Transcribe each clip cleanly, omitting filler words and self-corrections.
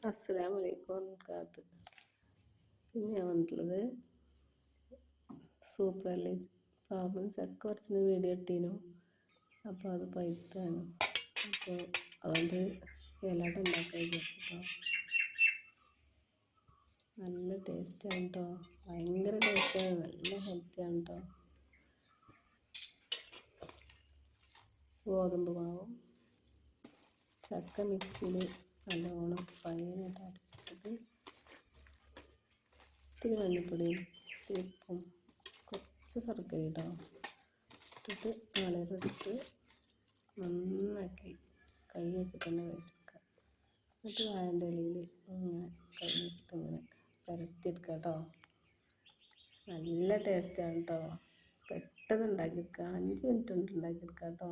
അസ്സലാമു അലൈക്കും വറഹ്മത്തുള്ളാഹി. പിന്നെ ഞാൻ വന്നിട്ടുള്ളത് സൂപ്പറല്ലേ പാമ്പും ചക്ക കുറച്ച് വീഡിയോ ഇട്ടീനു. അപ്പോൾ അത് പഴുത്താണ്. അപ്പോൾ അതുകൊണ്ട് ഇലട ഉണ്ടാക്കാൻ വിചാരിച്ചിട്ടോ. നല്ല ടേസ്റ്റാണ് കേട്ടോ, ഭയങ്കര ടേസ്റ്റാണ്, നല്ല ഹെൽത്തിയാണ് കേട്ടോ. ഗോതമ്പ് മാവും ചക്ക മിക്സിയിൽ നല്ലോണം ഫൈനായിട്ട് അരച്ചിട്ടിട്ട് ഇത്തിരി മഞ്ഞൾപ്പൊടിയും ഇത്തിരി ഉപ്പും കുറച്ച് ശർക്കര കേട്ടോ ഇട്ടിട്ട് നാളികേരമെടുത്ത് നന്നാക്കി കൈ വെച്ചിട്ട് തന്നെ കഴിച്ചെടുക്കുക. എന്നിട്ട് വാഴൻ്റെ ഇലയിൽ ഇങ്ങനെ കൈ വെച്ചിട്ട് ഇങ്ങനെ പരത്തിയെടുക്കുക കേട്ടോ. നല്ല ടേസ്റ്റാണ് കേട്ടോ, പെട്ടെന്ന് ഉണ്ടാക്കിയെടുക്കുക, 5 മിനിറ്റ് കൊണ്ട് ഉണ്ടാക്കിയെടുക്കുക കേട്ടോ.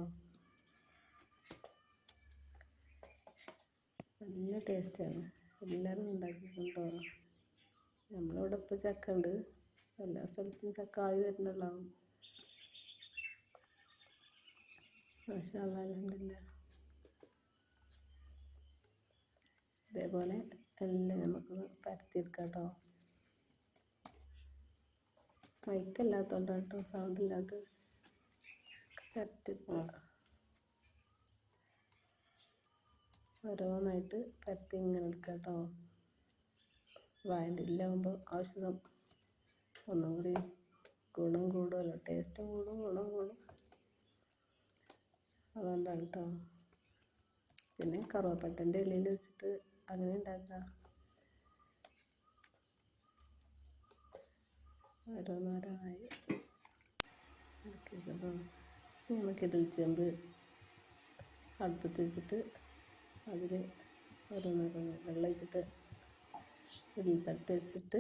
നല്ല ടേസ്റ്റാണ്, എല്ലാവരും ഉണ്ടാക്കിയിട്ടുണ്ടോ. നമ്മളിവിടെ ഇപ്പോൾ ചക്ക ഉണ്ട്, എല്ലാ സ്ഥലത്തും ചക്ക ആയി വരുന്നുള്ളതാവും. മാഷാ അല്ലാഹ്, അൽഹംദുലില്ലാ. ഇതേപോലെ എല്ലാം നമുക്ക് പരത്തിയെടുക്കാം കേട്ടോ. മൈക്കല്ലാത്തതുകൊണ്ടാണ് കേട്ടോ സൗണ്ട് ഇല്ലാത്തത്. പരത്തിയെടുക്കുക, ഓരോന്നായിട്ട് പരത്തി ഇങ്ങനെ എടുക്കുക കേട്ടോ. വാഴൻ്റെ ഇല്ലാകുമ്പോൾ ആവശ്യം ഒന്നും കൂടി ഗുണം കൂടുമല്ലോ, ടേസ്റ്റും കൂടും ഗുണം കൂടും, അതുകൊണ്ടാണ് കേട്ടോ. പിന്നെ കറുവപ്പട്ടൻ്റെ ഇലയിൽ വെച്ചിട്ട് അങ്ങനെ ഉണ്ടാക്കാം. ഓരോന്നോരോന്നായി കേട്ടോ. നമുക്ക് ഇഡലിച്ചെമ്പ് അടുപ്പത്ത് വെച്ചിട്ട് അതിൽ ഓരോന്നോരോന്ന് വെള്ളം ഒഴിച്ചിട്ട് ഇഡലി തട്ട് വെച്ചിട്ട്